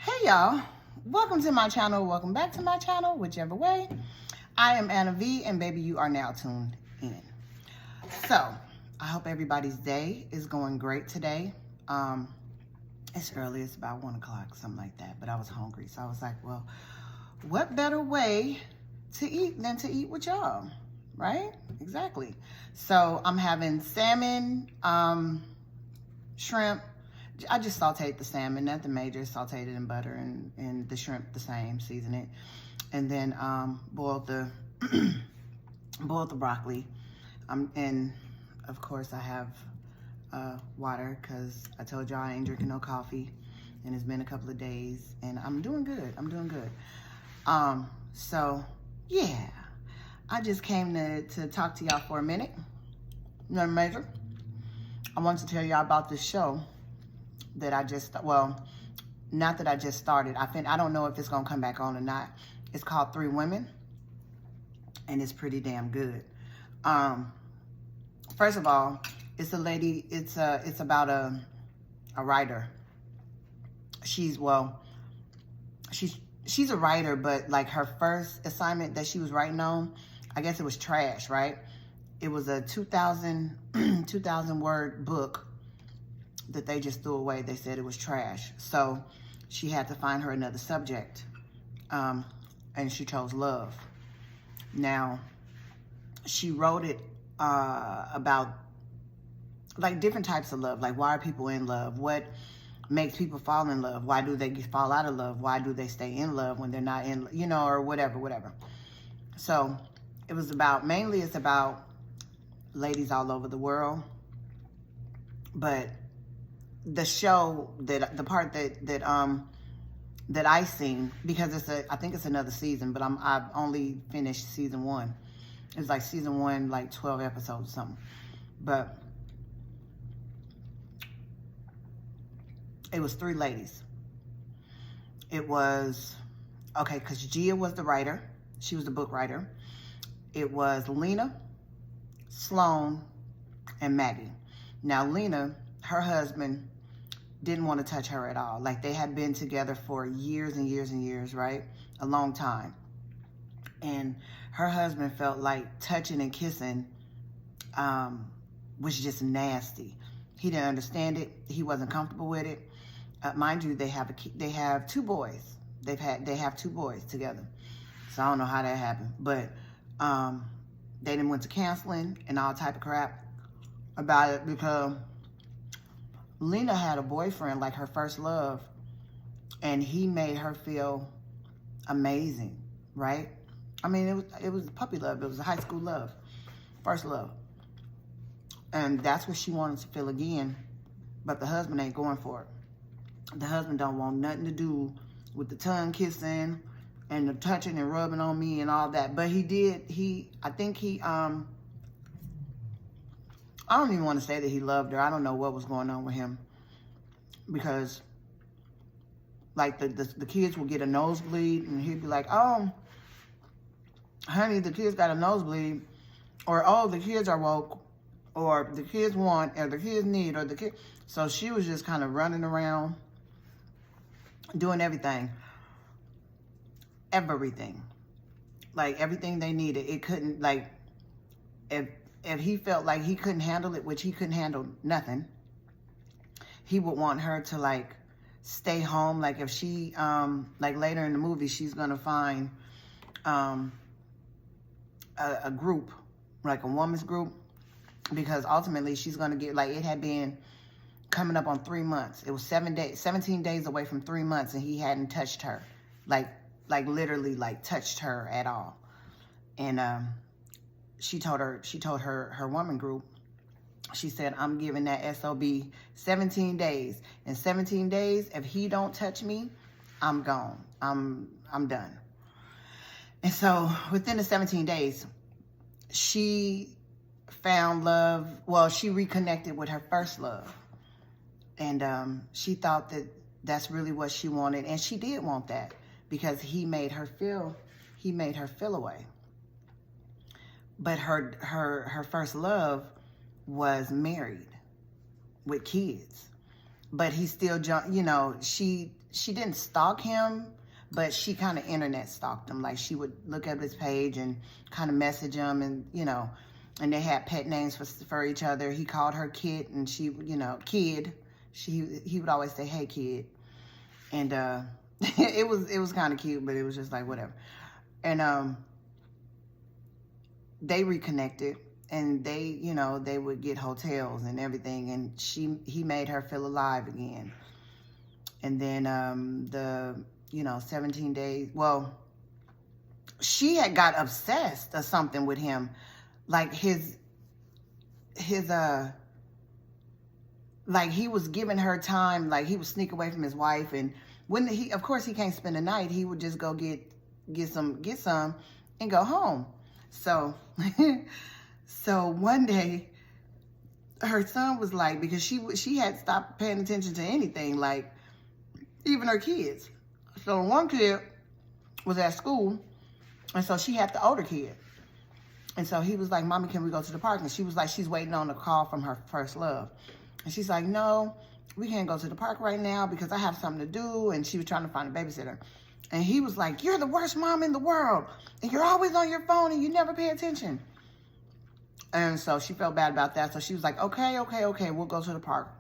Hey y'all, welcome to my channel. Welcome back to my channel, whichever way. I am Anna V, and baby, you are now tuned in. So, I hope everybody's day is going great today. It's early, it's about 1 o'clock, something like that, but I was hungry. So I was like, well, what better way to eat than to eat with y'all, right? Exactly. So I'm having salmon, shrimp. I just sauteed the salmon, nothing major, sauteed it in butter, and the shrimp the same, season it. And then boiled the boiled the broccoli. And of course I have water, because I told y'all I ain't drinking no coffee, and it's been a couple of days, and I'm doing good. I'm doing good. So yeah, I just came to talk to y'all for a minute. Nothing major. I wanted to tell y'all about this show that I just, well, not that I just started. I don't know if it's gonna come back on or not. It's called Three Women, and it's pretty damn good. First of all, it's a lady. It's about a writer. She's a writer, but like her first assignment that she was writing on, I guess it was trash, right? It was a 2,000 word book that they just threw away. They said it was trash. So she had to find her another subject. And she chose love. Now, she wrote it about like different types of love. Like, why are people in love? What makes people fall in love? Why do they fall out of love? Why do they stay in love when they're not in, or whatever. So it was about, mainly it's about ladies all over the world. But the show, the part that I seen, because I think it's another season, but I've only finished season 1. It's like season 1, like 12 episodes or something. But it was 3 ladies. It was, okay, because Gia was the writer. She was the book writer. It was Lena, Sloan, and Maggie. Now, Lena, her husband didn't want to touch her at all. Like, they had been together for years and years and years, right? A long time. And her husband felt like touching and kissing was just nasty. He didn't understand it. He wasn't comfortable with it. Mind you, they have 2 boys. They have 2 boys together. So I don't know how that happened, but they done went to counseling and all type of crap about it, because Lena had a boyfriend, like her first love, and he made her feel amazing, right? I mean, it was puppy love. It was a high school love, first love. And that's what she wanted to feel again, but the husband ain't going for it. The husband don't want nothing to do with the tongue kissing and the touching and rubbing on me and all that. But I think he, I don't even want to say that he loved her. I don't know what was going on with him, because like the kids will get a nosebleed, and he'd be like, oh, honey, the kids got a nosebleed, or oh, the kids are woke, or the kids want, or the kids need, or the kid. So she was just kind of running around doing everything, like everything they needed. It couldn't, like, if he felt like he couldn't handle it, which he couldn't handle nothing, he would want her to like stay home. Like if she, like later in the movie, she's gonna find a group, like a woman's group, because ultimately she's gonna get, like, it had been coming up on 3 months. It was 17 days away from 3 months, and he hadn't touched her, like literally like touched her at all. And she told her woman group, she said, I'm giving that SOB 17 days. In 17 days, if he don't touch me, I'm gone. I'm done. And so within the 17 days, she found love. Well, she reconnected with her first love. And she thought that that's really what she wanted. And she did want that, because he made her feel away. But her first love was married with kids. But he still, she didn't stalk him, but she kind of internet stalked him. Like, she would look at his page and kind of message him, and, you know, and they had pet names for each other. He called her Kit, and she, you know, Kid. He would always say, "Hey, Kid." And it was kind of cute, but it was just like, whatever. And they reconnected, and they, you know, they would get hotels and everything, and he made her feel alive again. And then you know, 17 days, well, she had got obsessed or something with him. Like like he was giving her time, like he would sneak away from his wife, and when of course he can't spend the night, he would just go get some and go home. So so one day her son was like, because she had stopped paying attention to anything, like even her kids. So one kid was at school, and so she had the older kid. And so he was like, "Mommy, can we go to the park?" And she was like, she's waiting on a call from her first love. And she's like, "No, we can't go to the park right now because I have something to do." And she was trying to find a babysitter. And he was like, "You're the worst mom in the world. And you're always on your phone and you never pay attention." And so she felt bad about that. So she was like, okay, we'll go to the park.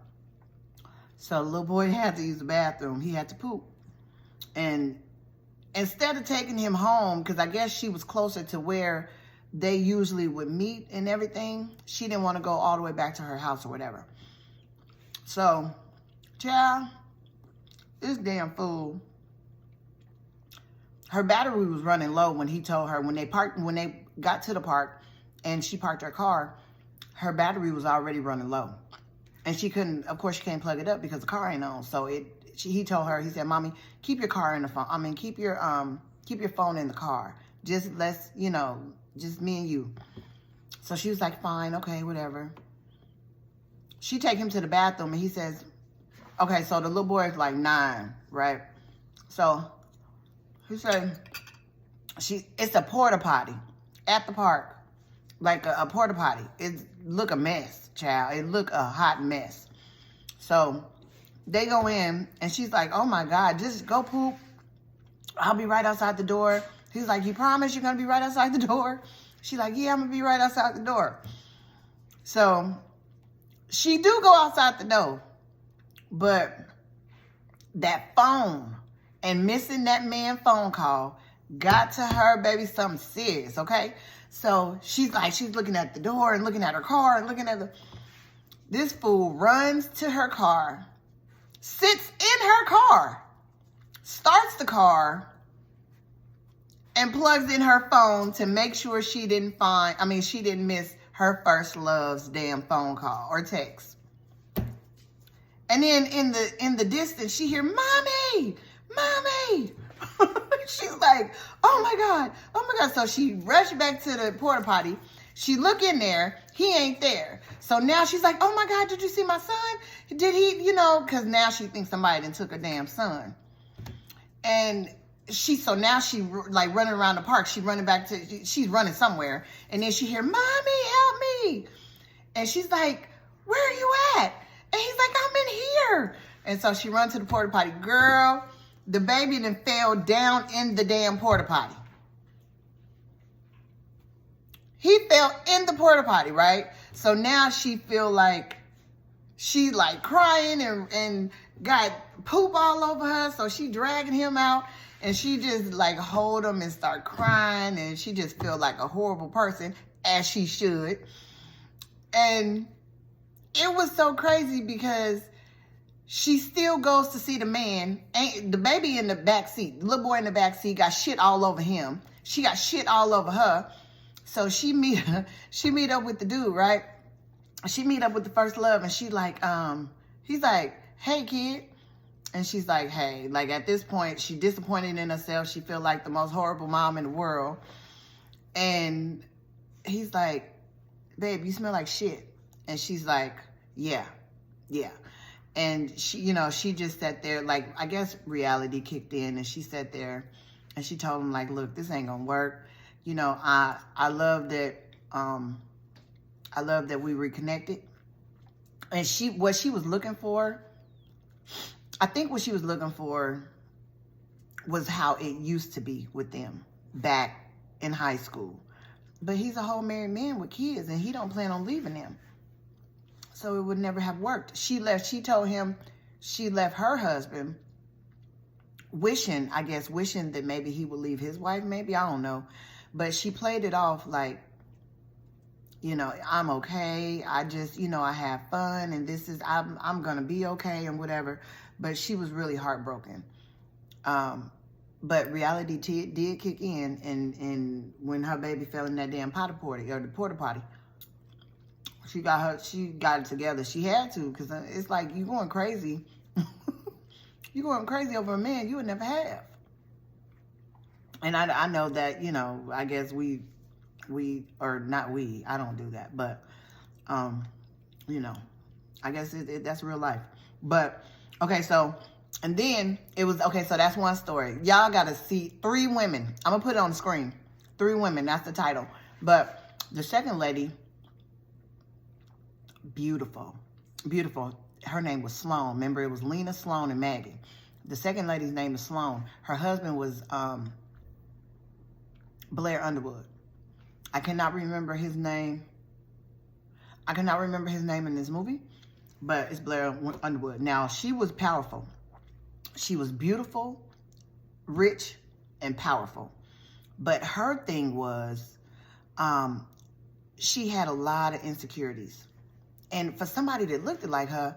So the little boy had to use the bathroom. He had to poop. And instead of taking him home, because I guess she was closer to where they usually would meet and everything, she didn't want to go all the way back to her house or whatever. So, child, this damn fool, her battery was running low when he told her, when they got to the park and she parked her car, her battery was already running low. And she couldn't, of course, she can't plug it up because the car ain't on. So he told her, he said, "Mommy, keep your car in the phone. I mean, keep your phone in the car. Just let's, you know, just me and you." So she was like, "Fine, okay, whatever." She take him to the bathroom, and he says, okay, so the little boy is like 9, right? So he said, it's a porta potty at the park. Like a porta potty. It look a mess, child. It look a hot mess. So they go in, and she's like, "Oh my God, just go poop. I'll be right outside the door." He's like, "You promise you're going to be right outside the door?" She's like, "Yeah, I'm going to be right outside the door." So she do go outside the door, but that phone and missing that man phone call got to her, baby, something serious, okay? So she's looking at the door and looking at her car and looking at this fool runs to her car, sits in her car, starts the car, and plugs in her phone to make sure she didn't miss her first love's damn phone call or text. And then in the distance, she hear, "Mommy, Mommy." She's like, oh my God. So she rushed back to the porta potty. She look in there. He ain't there. So now she's like, "Oh my God, did you see my son? Did he, because now she thinks somebody done took her damn son." And so now she like running around the park. She's running somewhere. And then she hear, "Mommy, help me." And she's like, "Where are you at?" And he's like, "I'm in here." And so she runs to the porta potty. Girl, the baby then fell down in the damn porta potty. He fell in the porta potty, right? So now she feel like she like crying and got poop all over her. So she dragging him out, and she just like hold him and start crying, and she just feel like a horrible person, as she should. And it was so crazy because she still goes to see the man. The baby in the back seat, the little boy in the back seat, got shit all over him. She got shit all over her. So she meet up with the dude, right? She meet up with the first love, and he's like, "Hey, kid." And she's like, "Hey." Like, at this point, she disappointed in herself. She feel like the most horrible mom in the world. And he's like, "Babe, you smell like shit." And she's like, yeah. And she just sat there, like, I guess reality kicked in, and she sat there and she told him, like, "Look, this ain't gonna work. I love that we reconnected." And what she was looking for I think what she was looking for was how it used to be with them back in high school. But he's a whole married man with kids, and he don't plan on leaving them. So it would never have worked. She told him she left her husband wishing that maybe he would leave his wife, maybe, I don't know. But she played it off like, you know, I'm okay. I just, you know, I have fun, and I'm going to be okay and whatever. But she was really heartbroken. But reality did kick in, and when her baby fell in that damn porta potty, she got it together. She had to, because it's like, you going crazy. You going crazy over a man you would never have. And I know that, you know, I guess I don't do that, but, you know, I guess that's real life. But, okay, so, and then it was, okay, so that's one story. Y'all got to see 3 women. I'm going to put it on the screen. 3 women, that's the title. But the second lady, beautiful, beautiful. Her name was Sloan. Remember, it was Lena, Sloan, and Maggie. The second lady's name is Sloan. Her husband was Blair Underwood. I cannot remember his name. I cannot remember his name in this movie, but it's Blair Underwood. Now, she was powerful. She was beautiful, rich, and powerful. But her thing was, she had a lot of insecurities. And for somebody that looked like her,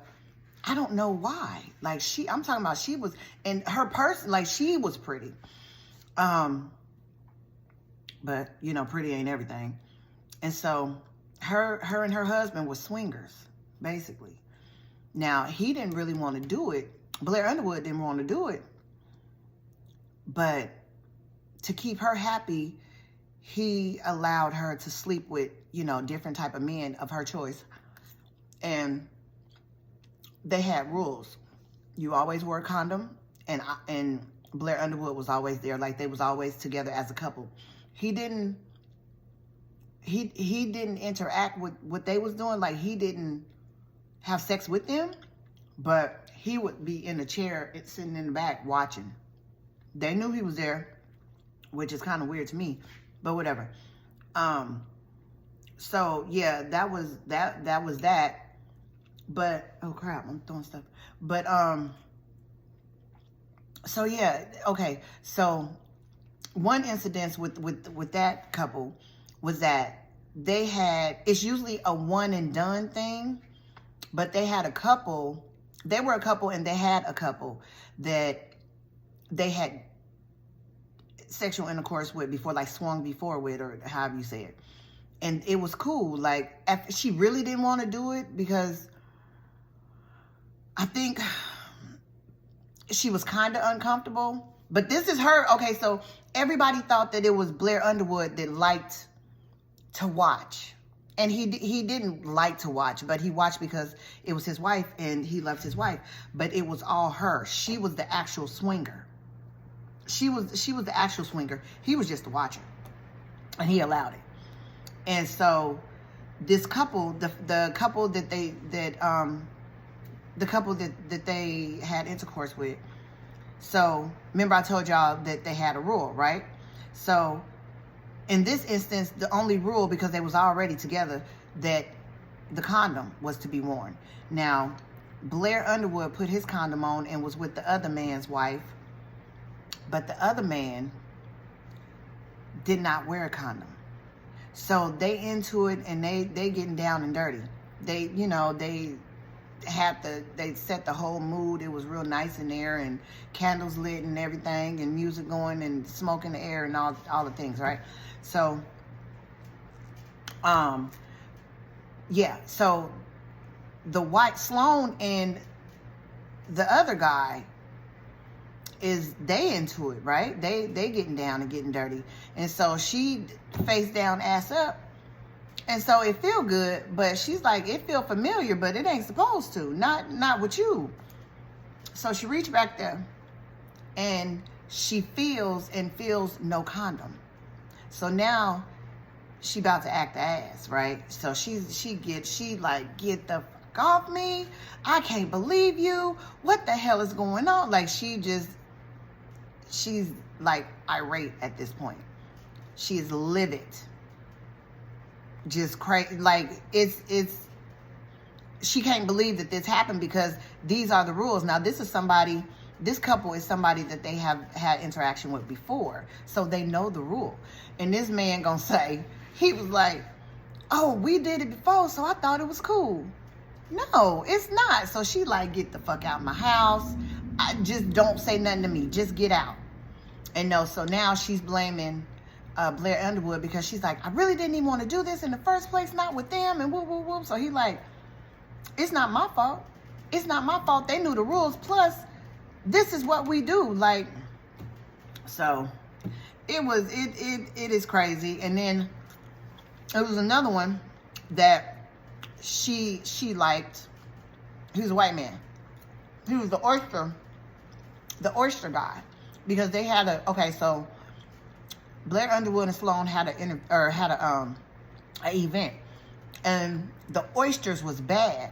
I don't know why. Like, I'm talking about, she was, and her person, like, she was pretty. But, you know, pretty ain't everything. And so her and her husband were swingers, basically. Now, he didn't really want to do it. Blair Underwood didn't want to do it. But to keep her happy, he allowed her to sleep with, you know, different type of men of her choice. And they had rules. You always wore a condom, and Blair Underwood was always there. Like, they was always together as a couple. He didn't interact with what they was doing. Like, he didn't have sex with them, but he would be in a chair sitting in the back watching. They knew he was there, which is kind of weird to me, but whatever. So yeah, that was that. But, oh crap, I'm throwing stuff. But, so yeah, okay. So one incident with that couple was that they had, it's usually a one and done thing, but they had a couple, they were a couple and they had a couple that they had sexual intercourse with before, like swung before with, or however you say it. And it was cool. Like, she really didn't want to do it because I think she was kind of uncomfortable. But this is her. Okay, so everybody thought that it was Blair Underwood that liked to watch. And he didn't like to watch, but he watched because it was his wife and he loved his wife. But it was all her. She was the actual swinger. She was the actual swinger. He was just the watcher. And he allowed it. And so this couple, the couple that they had intercourse with. So remember I told y'all that they had a rule, right? So in this instance, the only rule, because they was already together, that the condom was to be worn. Now, Blair Underwood put his condom on and was with the other man's wife, but the other man did not wear a condom. So they into it, and they getting down and dirty. They, you know, they set the whole mood. It was real nice in there, and candles lit and everything, and music going, and smoke in the air, and all the things, right? So, yeah. So the white Sloan and the other guy they into it, right? They getting down and getting dirty, and so she face down, ass up. And so it feel good, but she's like, it feel familiar, but it ain't supposed to. Not with you. So she reached back there, and she feels no condom. So now she about to act the ass, right? So she get the fuck off me. I can't believe you. What the hell is going on? Like, she's like irate at this point. She is livid. Just crazy. Like, she can't believe that this happened because these are the rules. Now, this couple is somebody that they have had interaction with before. So they know the rule. And this man gonna say, he was like, oh, we did it before, so I thought it was cool. No, it's not. So she like, get the fuck out of my house. Just don't say nothing to me. Just get out. And no, so now she's blaming Blair Underwood because she's like, I really didn't even want to do this in the first place, not with them, and whoop, whoop, whoop. So he like, it's not my fault. It's not my fault. They knew the rules. Plus, this is what we do. Like, so it is crazy. And then there was another one that she liked. He was a white man. He was the oyster guy. Because they had so Blair Underwood and Sloan had an event, and the oysters was bad.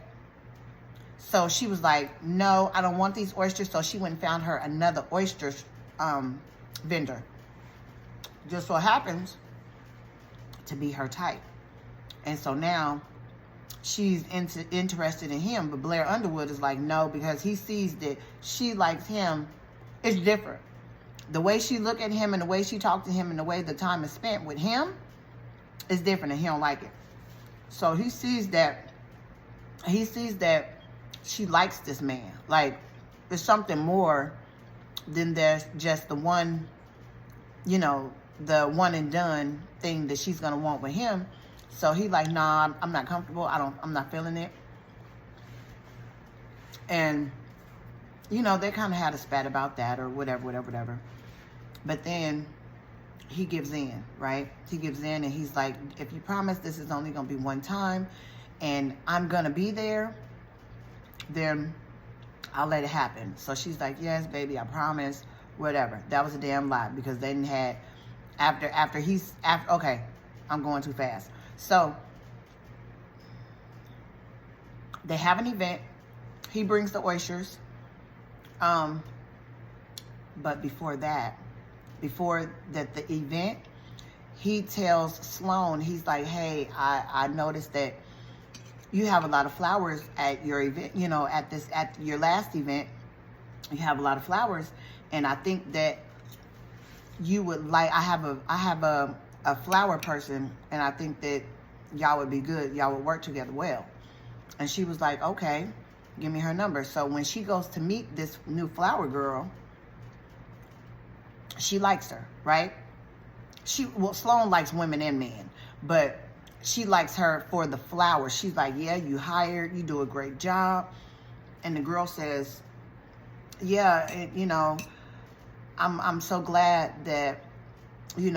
So she was like, no, I don't want these oysters. So she went and found her another oysters vendor. Just so happens to be her type. And so now she's interested in him, but Blair Underwood is like, no, because he sees that she likes him. It's different. The way she look at him and the way she talked to him and the way the time is spent with him is different, and he don't like it. So he sees that she likes this man. Like, there's something more than there's just the one, the one and done thing that she's gonna want with him. So he like, nah, I'm not comfortable. I'm not feeling it. And they kind of had a spat about that or whatever. But then he gives in, right? He gives in and he's like, if you promise this is only going to be one time and I'm going to be there, then I'll let it happen. So she's like, yes, baby, I promise, whatever. That was a damn lie because they didn't have, okay, I'm going too fast. So they have an event. He brings the oysters. But before the event, he tells Sloan, he's like, hey, I noticed that you have a lot of flowers at your event, at your last event, you have a lot of flowers. And I think that you would like, I have a flower person, and I think that y'all would be good. Y'all would work together well. And she was like, okay, give me her number. So when she goes to meet this new flower girl, she likes her, right? Sloan likes women and men, but she likes her for the flowers. She's like, yeah, you do a great job. And the girl says, yeah, I'm so glad that, he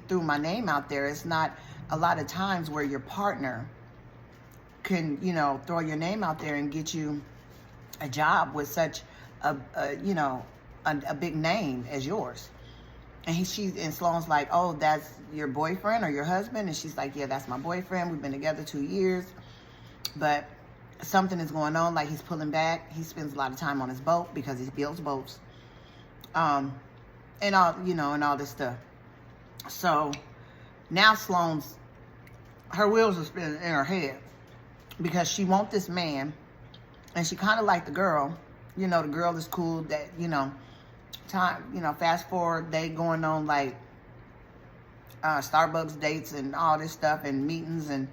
threw my name out there. It's not a lot of times where your partner can, throw your name out there and get you a job with such a big name as yours. And Sloan's like, oh, that's your boyfriend or your husband? And she's like, yeah, that's my boyfriend. We've been together 2 years, but something is going on. Like, he's pulling back. He spends a lot of time on his boat because he builds boats, and all, and all this stuff. So now her wheels are spinning in her head because she wants this man, and she kind of like the girl. The girl is cool. That fast forward, they going on like Starbucks dates and all this stuff and meetings and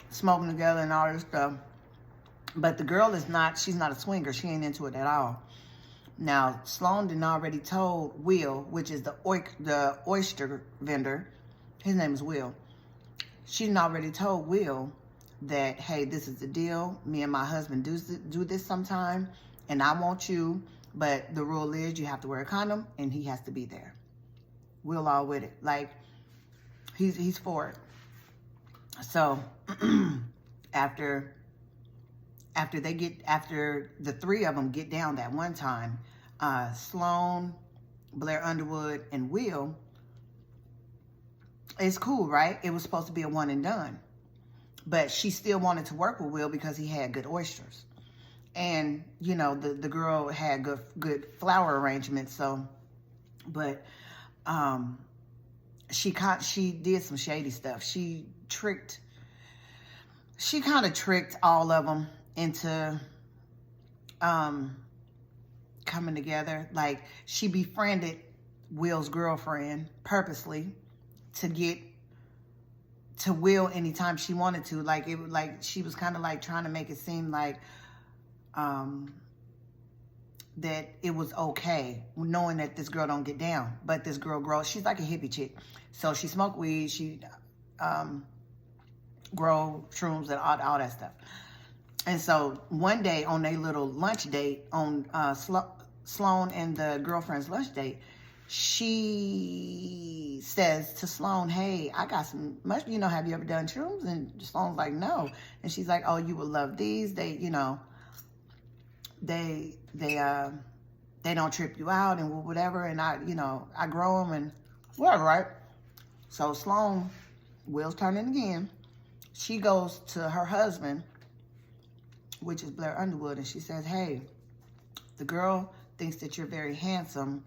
smoking together and all this stuff. But the girl she's not a swinger. She ain't into it at all. Now, Sloan done already told Will, which is the oyster vendor. His name is Will. She done already told Will that, hey, this is the deal. Me and my husband do this sometime, and I want you, but the rule is you have to wear a condom, and he has to be there. Will all with it. Like, he's for it. So, after the three of them get down that one time, Sloan, Blair Underwood, and Will, it's cool, right? It was supposed to be a one and done. But she still wanted to work with Will because he had good oysters. And, you know, the girl had good flower arrangements. So, but she did some shady stuff. She kind of tricked all of them into coming together. Like, she befriended Will's girlfriend purposely to get to Will anytime she wanted to. Like, she was kind of like trying to make it seem like that it was okay, knowing that this girl don't get down. But this girl grows. She's like a hippie chick. So she smoked weed. She grow shrooms and all that stuff. And so one day on their little lunch date, on Sloan and the girlfriend's lunch date, she says to Sloan, hey, I got some you know, have you ever done shrooms? And Sloan's like, no. And she's like, oh, you would love these. They, you know, they don't trip you out and whatever. And I, you know, I grow them and whatever, right? So Sloan, Will's turning again. She goes to her husband, which is Blair Underwood, and she says, hey, the girl thinks that you're very handsome.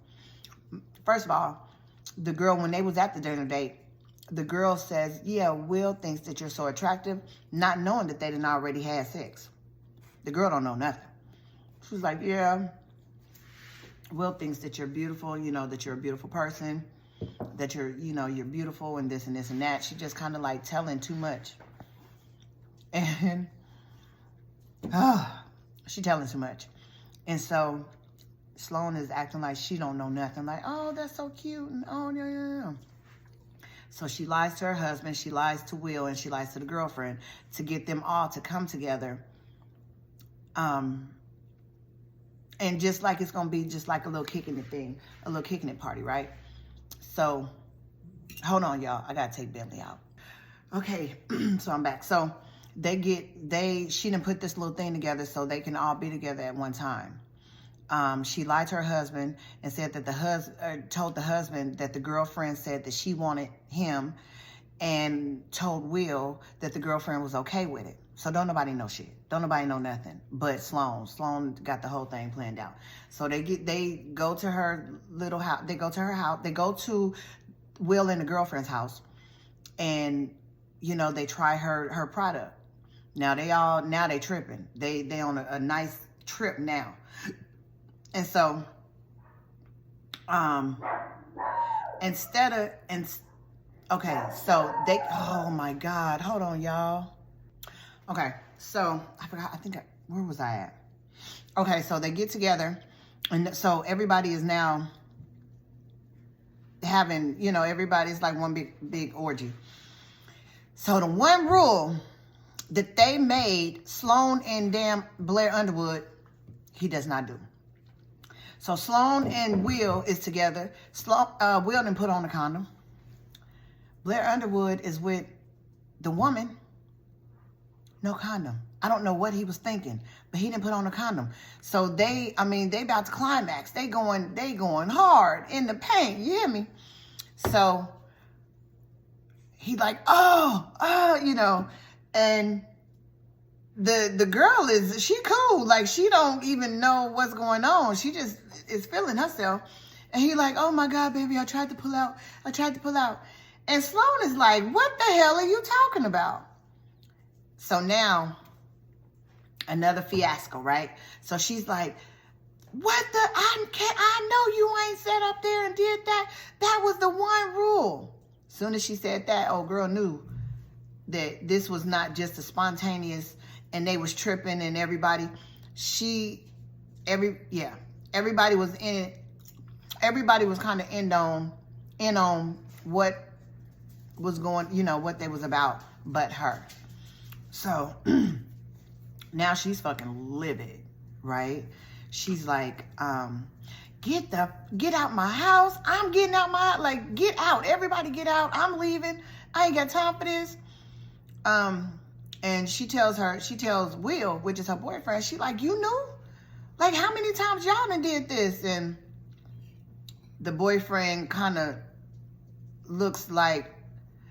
First of all, the girl, when they was at the dinner date, the girl says, yeah, Will thinks that you're so attractive, not knowing that they didn't already had sex. The girl don't know nothing. She's like, yeah, Will thinks that you're beautiful, you know, that you're a beautiful person, that you're, you know, you're beautiful and this and this and that. She just kind of like telling too much. And she telling too much. And so Sloan is acting like she don't know nothing. Like, oh, that's so cute. And oh, yeah. So she lies to her husband, she lies to Will, and she lies to the girlfriend to get them all to come together. And just like it's going to be just like a little kicking it thing, a little kicking it party, right? So, hold on, y'all. I got to take Bentley out. Okay, so I'm back. So, she done put this little thing together so they can all be together at one time. She lied to her husband and said that told the husband that the girlfriend said that she wanted him, and told Will that the girlfriend was okay with it. So don't nobody know shit. Don't nobody know nothing but Sloan. Sloan got the whole thing planned out. So they go to her little house. They go to her house. They go to Will and the girlfriend's house, and you know, they try her product. Now they tripping. They on a nice trip now. And so, oh my God, hold on, y'all. Okay, so I forgot, where was I at? Okay, so they get together, and so everybody is now having, you know, everybody's like one big orgy. So the one rule that they made Sloan and damn Blair Underwood, he does not do. So Sloan and Will is together. Will didn't put on a condom. Blair Underwood is with the woman. No condom. I don't know what he was thinking, but he didn't put on a condom. So they about to climax. They going hard in the paint. You hear me? So he like, you know, and the girl she cool. Like, she don't even know what's going on. She just is feeling herself. And he like, oh my God, baby, I tried to pull out. And Sloan is like, what the hell are you talking about? So now, another fiasco, right? So she's like, what the, I know you ain't sat up there and did that. That was the one rule. As soon as she said that, old girl knew that this was not just a spontaneous, and they was tripping, and everybody was in it. Everybody was kind of in on what was going, you know, what they was about, but her. So now she's fucking livid, right? She's like, get out my house. I'm getting out my house. Like, get out. Everybody get out. I'm leaving. I ain't got time for this. And she tells Will, which is her boyfriend, she like, you knew? Like, how many times y'all done did this? And the boyfriend kind of looks like,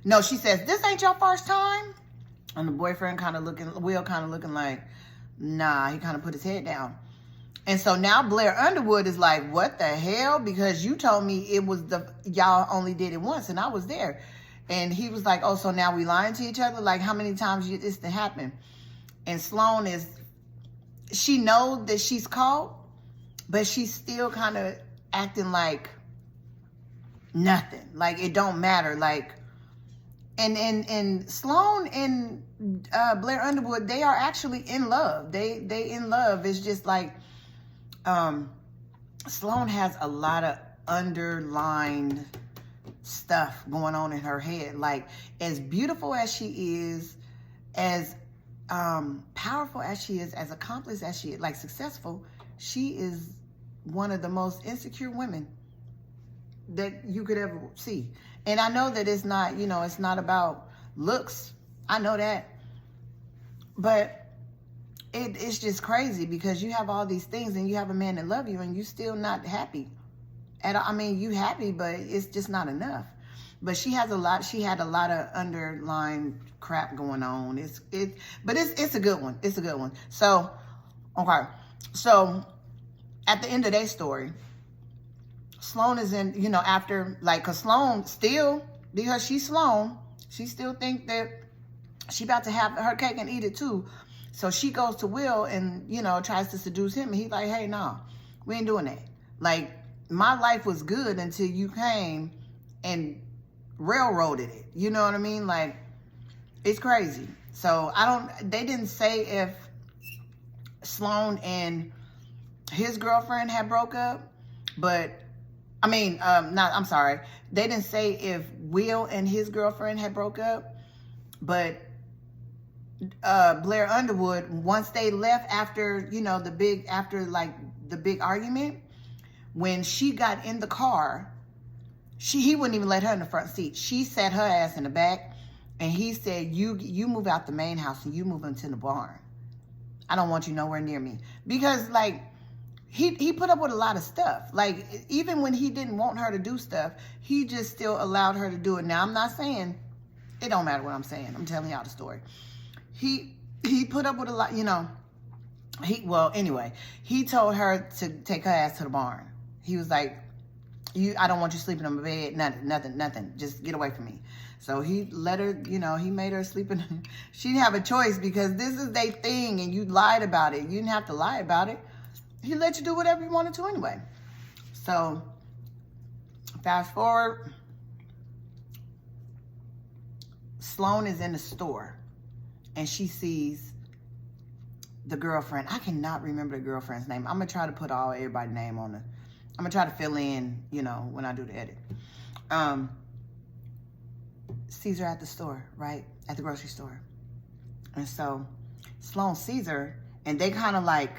no, she says, this ain't your first time? And the boyfriend kind of looking, Will kind of looking like, nah, he kind of put his head down. And so now Blair Underwood is like, what the hell? Because you told me it was y'all only did it once and I was there. And he was like, oh, so now we lying to each other? Like, how many times this to happen? And Sloan she knows that she's caught, but she's still kind of acting like nothing. Like, it don't matter. Like, and Sloan and Blair Underwood, they are actually in love. They in love. It's just like Sloan has a lot of underlined stuff going on in her head. Like, as beautiful as she is, as powerful as she is, as accomplished as she is, like successful, she is one of the most insecure women that you could ever see. And I know that it's not, you know, it's not about looks. I know that. But it's just crazy because you have all these things and you have a man that loves you and you still not happy. And I mean, you happy, but it's just not enough. But she had a lot of underlying crap going on. But it's a good one. It's a good one. So, okay. So at the end of their story, Sloan is in, you know, after, like, cause Sloan still, because she's Sloan, she still think that she about to have her cake and eat it too. So she goes to Will and, you know, tries to seduce him. And he's like, hey, no, we ain't doing that. Like, my life was good until you came and railroaded it. You know what I mean? Like, it's crazy. So they didn't say if Sloan and his girlfriend had broke up, but I'm sorry. They didn't say if Will and his girlfriend had broke up, but Blair Underwood, once they left after, you know, the big argument, when she got in the car, he wouldn't even let her in the front seat. She sat her ass in the back, and he said, you move out the main house and you move into the barn. I don't want you nowhere near me. Because, like, he put up with a lot of stuff. Like, even when he didn't want her to do stuff, he just still allowed her to do it. Now, I'm not saying, it don't matter what I'm saying. I'm telling y'all the story. He put up with a lot, you know. Anyway, he told her to take her ass to the barn. He was like, I don't want you sleeping in my bed. Nothing. Just get away from me. So he let her, you know, he made her sleep in. She didn't have a choice because this is their thing and you lied about it. You didn't have to lie about it. He let you do whatever you wanted to anyway. So fast forward, Sloan is in the store and she sees the girlfriend. I cannot remember the girlfriend's name. I'm going to try to put everybody's name on it. I'm going to try to fill in, you know, when I do the edit. Sees her at the store, right? At the grocery store. And so Sloan sees her and they kind of like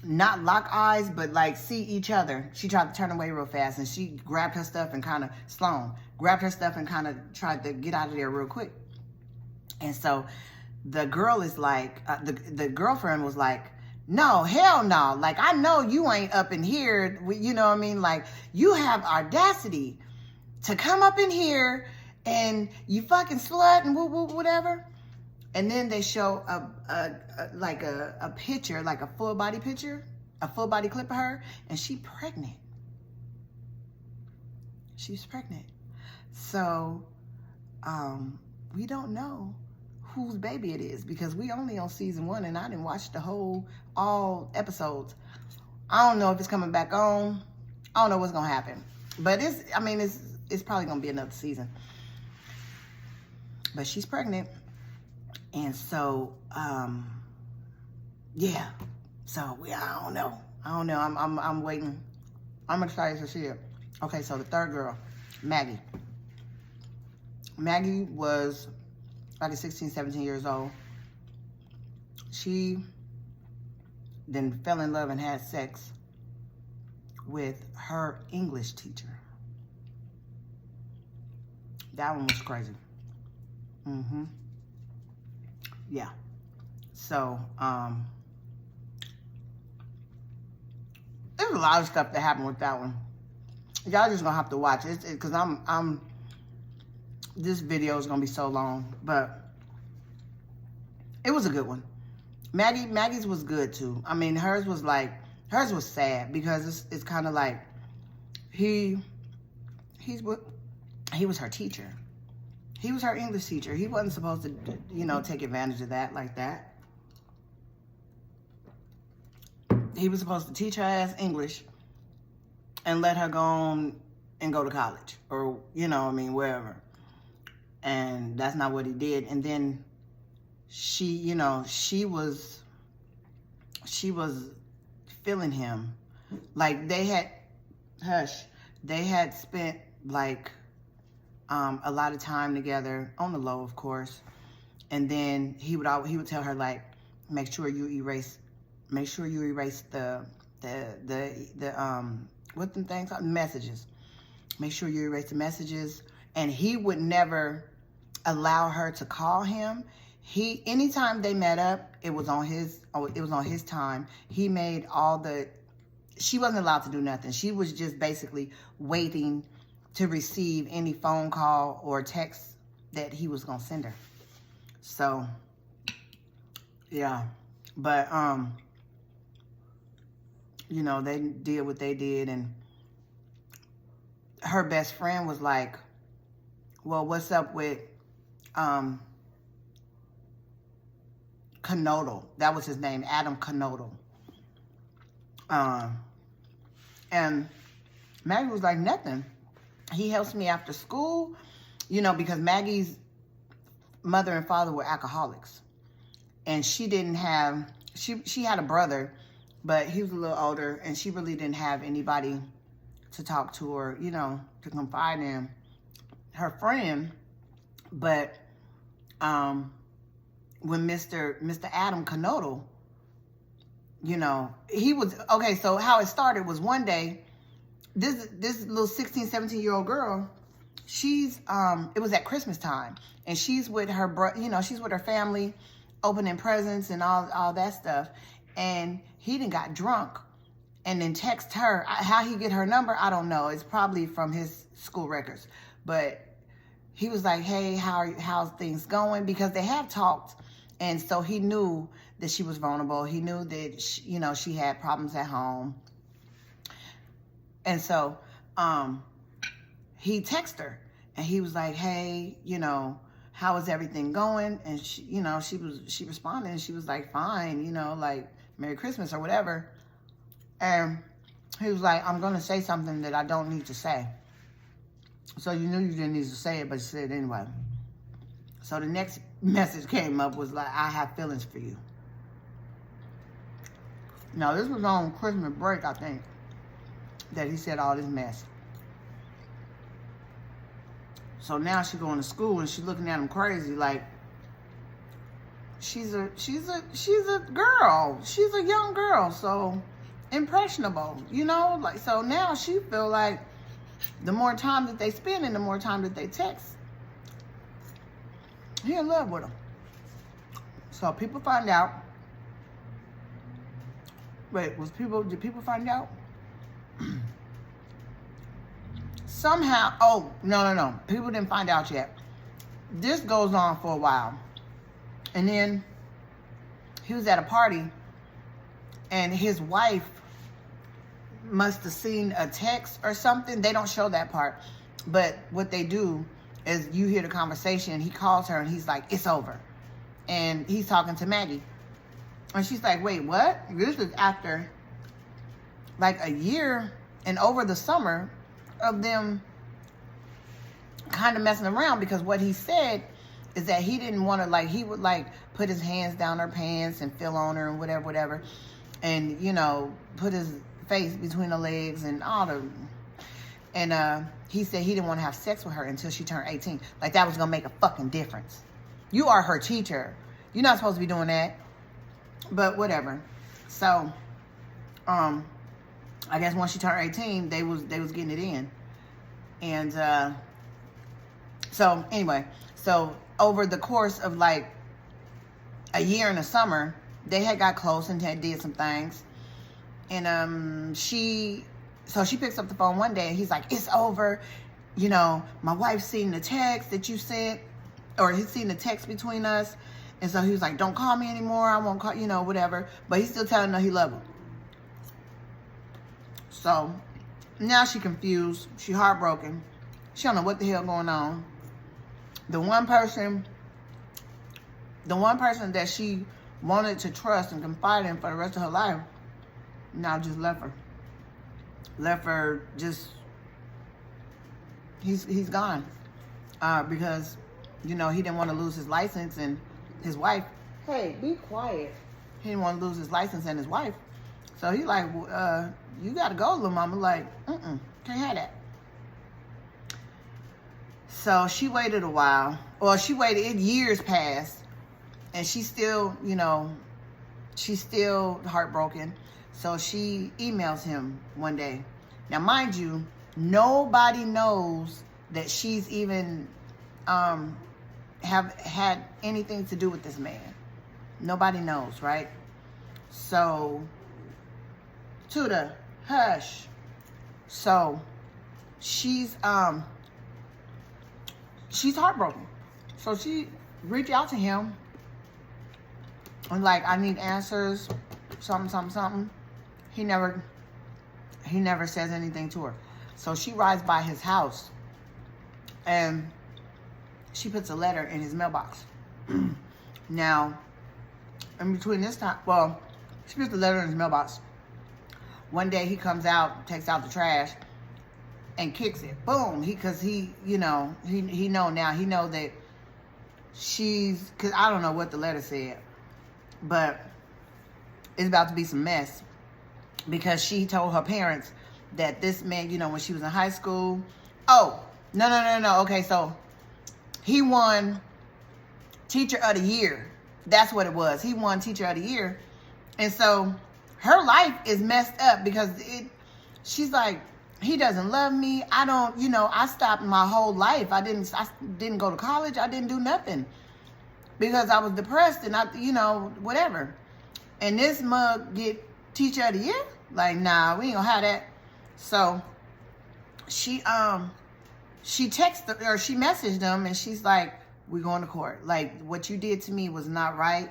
not lock eyes, but like see each other. She tried to turn away real fast and she grabbed her stuff and Sloan grabbed her stuff and kind of tried to get out of there real quick. And so the girl is like, the girlfriend was like, no, hell no. Like, I know you ain't up in here. You know what I mean? Like, you have audacity to come up in here and you fucking slut and whatever. And then they show a picture, like a full body picture, a full body clip of her, and she's pregnant. She's pregnant. So, we don't know whose baby it is because we only on season 1 and I didn't watch all episodes. I don't know if it's coming back on. I don't know what's gonna happen. But it's probably gonna be another season. But she's pregnant. And so, yeah. So I don't know. I'm waiting. I'm excited to see it. Okay, so the third girl, Maggie. Maggie was like 16, 17 years old. She then fell in love and had sex with her English teacher. That one was crazy. Yeah. So, there's a lot of stuff that happened with that one. Y'all just gonna have to watch it because this video is gonna be so long. But It was a good one. Maggie's was good too. I mean, hers was sad because it's kind of like he was her teacher. He was her English teacher. He wasn't supposed to, you know, take advantage of that like that. He was supposed to teach her ass English and let her go on and go to college or, you know, I mean, wherever. And that's not what he did. And then she, you know, she was feeling him. Like they had spent like a lot of time together on the low, of course. And then he would tell her, like, make sure you erase the what them things are, messages. Make sure you erase the messages. And he would never allow her to call him. Anytime they met up, it was on his time. He made she wasn't allowed to do nothing. She was just basically waiting to receive any phone call or text that he was gonna send her. So, yeah. But, you know, they did what they did, and her best friend was like, well, what's up with, Knodel? That was his name, Adam Knodel. And Maggie was like, nothing. He helps me after school, you know, because Maggie's mother and father were alcoholics. And she didn't have, she had a brother, but he was a little older, and she really didn't have anybody to talk to or, you know, to confide in. Her friend, but when Mr. Adam Knodel, you know, he was, okay, so how it started was one day, this little 16, 17-year-old girl, it was at Christmas time, and she's with her, you know, she's with her family, opening presents and all that stuff, and he done got drunk, and then text her. How he get her number, I don't know. It's probably from his school records, but he was like, hey, how's things going? Because they have talked, and so he knew that she was vulnerable. He knew that she had problems at home. And so he texted her, and he was like, hey, you know, how is everything going? And she, you know, she responded, and she was like, fine, you know, like, Merry Christmas or whatever. And he was like, I'm going to say something that I don't need to say. So you knew you didn't need to say it, but you said it anyway. So the next message came up was like, I have feelings for you. Now, this was on Christmas break, I think, that he said all this mess. So now she's going to school, and she's looking at him crazy, like, she's a girl. She's a young girl, so impressionable, you know? Like, so now she feel like the more time that they spend and the more time that they text, he in love with them. So people find out. Wait, did people find out? Somehow, oh, no. People didn't find out yet. This goes on for a while. And then he was at a party, and his wife must have seen a text or something. They don't show that part. But what they do is you hear the conversation. He calls her, and he's like, it's over. And he's talking to Maggie. And she's like, wait, what? This is after like a year and over the summer of them kind of messing around, because what he said is that he didn't want to, like, he would like put his hands down her pants and feel on her and whatever, and, you know, put his face between her legs and all the, and he said he didn't want to have sex with her until she turned 18. Like, that was gonna make a fucking difference. You are her teacher. You're not supposed to be doing that. But whatever. So, I guess once she turned 18, they was getting it in. And so anyway, so over the course of like a year in the summer, they had got close and had did some things. And she picks up the phone one day, and he's like, it's over. You know, my wife's seen the text that you sent, or he's seen the text between us, And so he was like, don't call me anymore. I won't call, you know, whatever. But he's still telling her he loves her. So now she confused. She heartbroken. She don't know what the hell going on. The one person that she wanted to trust and confide in for the rest of her life now just left her. Left her just, he's gone. Because, you know, he didn't want to lose his license and his wife. Hey, be quiet. He didn't want to lose his license and his wife. So he like, you got to go, little mama. Like, can't have that. So she waited a while. Or she waited, years passed. And she's still, you know, she's still heartbroken. So she emails him one day. Now, mind you, nobody knows that she's even have had anything to do with this man. Nobody knows, right? So, Tuda, hush. So, she's heartbroken. So she reached out to him and like, I need answers, something. He never says anything to her. So she rides by his house and she puts a letter in his mailbox. Now, in between this time, well, she puts the letter in his mailbox. One day he comes out, takes out the trash, and kicks it. Boom. Because he know now. He know that she's, because I don't know what the letter said, but it's about to be some mess. Because she told her parents that this man, you know, when she was in high school. Oh, no. Okay, so he won Teacher of the Year. That's what it was. He won Teacher of the Year. And so her life is messed up because she's like, he doesn't love me. I don't, you know, I stopped my whole life. I didn't go to college. I didn't do nothing because I was depressed and I, you know, whatever. And this mug get Teacher of the Year? Like, nah, we ain't gonna have that. So she texted or she messaged them and she's like, we're going to court. Like, what you did to me was not right.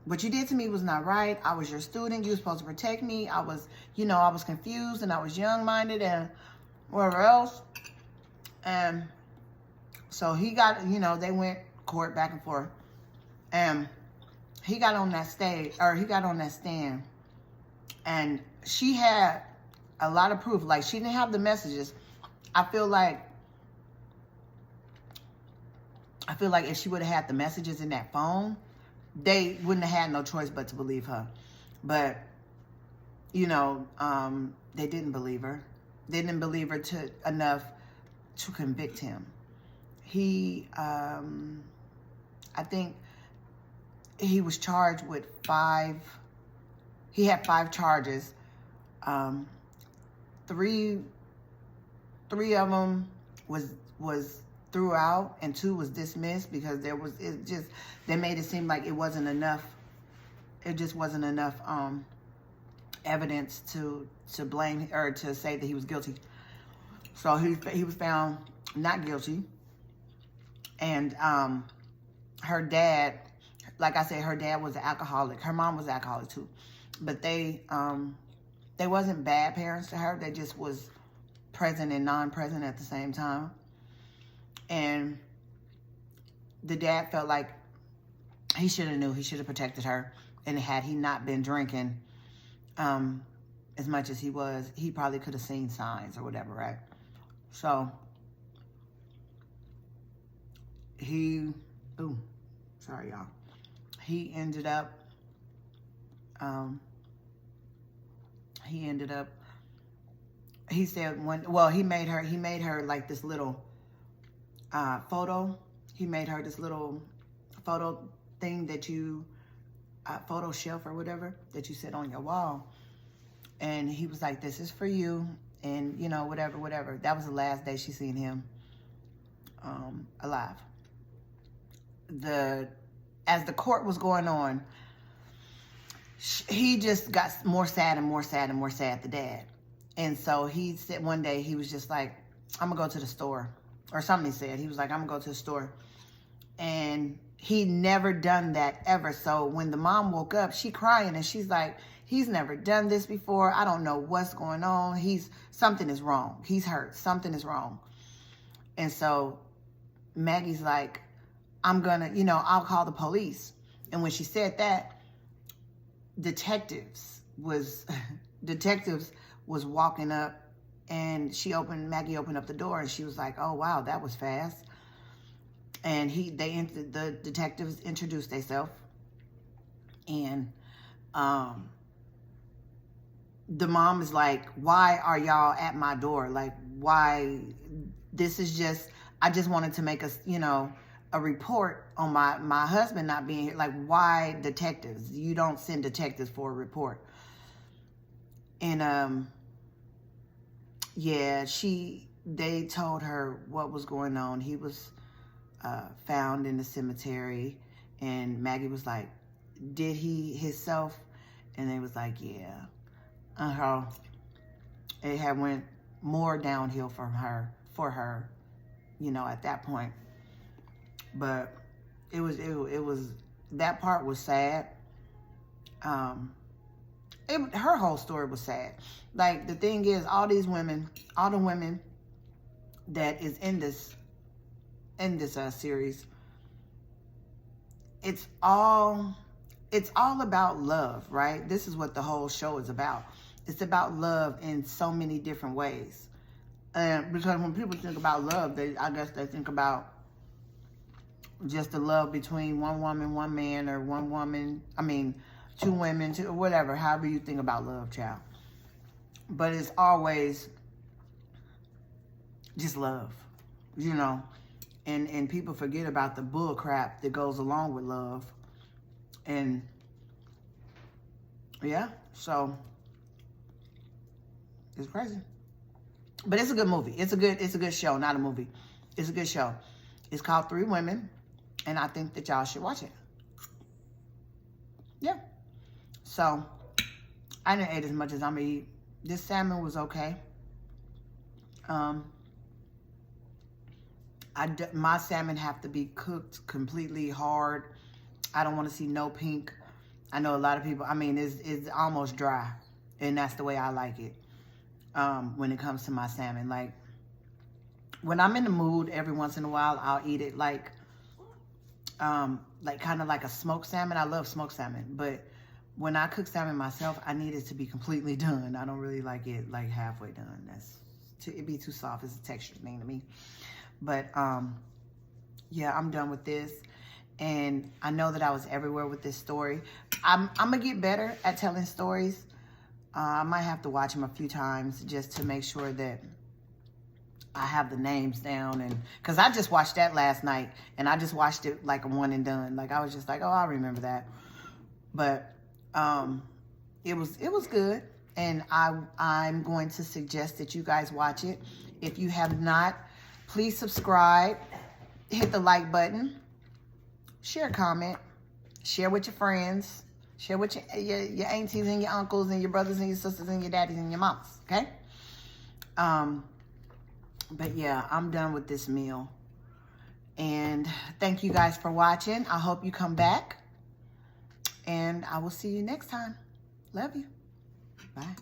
What you did to me was not right. I was your student. You were supposed to protect me. I was, you know, I was confused and I was young-minded and whatever else. And so he got, you know, they went court back and forth. And he got on that stage, or he got on that stand. And she had a lot of proof. Like, she didn't have the messages. I feel like if she would have had the messages in that phone, they wouldn't have had no choice but to believe her. But, you know, they didn't believe her. They didn't believe her enough to convict him. He, I think he was charged with 5. He had 5 charges. 3 of them was threw out and 2 was dismissed because they made it seem like it wasn't enough. It just wasn't enough evidence to blame or to say that he was guilty. So he was found not guilty. And her dad, like I said, her dad was an alcoholic. Her mom was an alcoholic too. But they wasn't bad parents to her. They just was present and non-present at the same time. And the dad felt like he should have knew. He should have protected her. And had he not been drinking as much as he was, he probably could have seen signs or whatever, right? So sorry, y'all. He ended up he said he made her like this little photo. He made her this little photo thing that you, photo shelf or whatever, that you sit on your wall. And he was like, this is for you. And, you know, whatever. That was the last day she seen him alive. As the court was going on, he just got more sad, the dad. And so he said one day, he was just like, I'm going to go to the store. Or something he said. He was like, I'm going to go to the store. And he never done that ever. So when the mom woke up, she crying and she's like, he's never done this before. I don't know what's going on. Something is wrong. He's hurt. Something is wrong. And so Maggie's like, I'm gonna, I'll call the police. And when she said that, detectives was walking up, and Maggie opened up the door, and she was like, oh wow, that was fast. And the detectives introduced themselves, and the mom is like, why are y'all at my door? Like, why? This is just, I just wanted to make a report on my husband not being here. Like, why detectives? You don't send detectives for a report. And yeah, they told her what was going on. He was found in the cemetery, and Maggie was like, did he himself? And they was like, yeah. It had went more downhill for her, at that point. But it was that part was sad. Her whole story was sad. Like, the thing is, all the women that is in this series, it's all about love, right? This is what the whole show is about. It's about love in so many different ways. Because when people think about love, I guess they think about just the love between one woman, one man, or two women, whatever, however you think about love, child. But it's always just love, and people forget about the bull crap that goes along with love. And yeah, so it's crazy. But it's a good movie. It's a good show, not a movie. It's a good show. It's called 3 Women, and I think that y'all should watch it. Yeah. So I didn't eat as much as I'm gonna eat. This salmon was okay. My salmon have to be cooked completely hard. I don't want to see no pink. I know a lot of people, it's almost dry, and that's the way I like it. When it comes to my salmon, like, when I'm in the mood, every once in a while, I'll eat it like kind of like a smoked salmon. I love smoked salmon, but when I cook salmon myself, I need it to be completely done. I don't really like it like halfway done. It'd be too soft. It's a texture thing to me. But yeah, I'm done with this. And I know that I was everywhere with this story. I'm gonna get better at telling stories. I might have to watch them a few times just to make sure that I have the names down. And because I just watched that last night, and I just watched it like a one and done. Like, I was just like, oh, I remember that. But it was good, and I'm going to suggest that you guys watch it. If you have not, please subscribe, hit the like button, share, comment, share with your friends, share with your aunties and your uncles and your brothers and your sisters and your daddies and your moms, okay? But yeah, I'm done with this meal. And thank you guys for watching. I hope you come back. And I will see you next time. Love you. Bye.